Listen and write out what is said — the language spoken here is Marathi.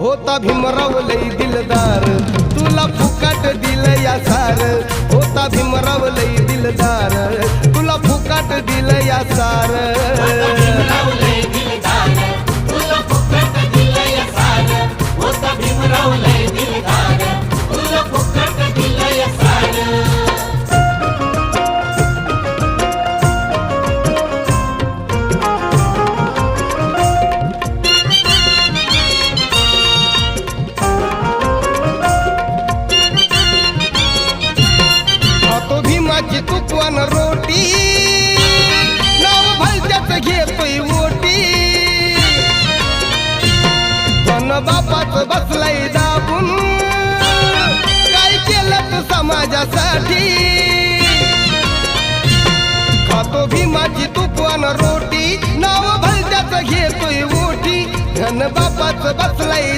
होता भीमराव लई दिलदार, तुला फुकाट दिलं या सार. होता भीमराव लई दिलदार, तुला फुकाट दिलं या सार. खातो भीमाची तुकवान रोटी, नाव भलत्याच घेतोय ओटी. पण बापाच बसलाय दाबून, काय केलं तू समाजासाठी. खातो भीमाची तुकवान रोटी, नाव भलत्याच घेतोय ओटी. धन बापाच बसलाय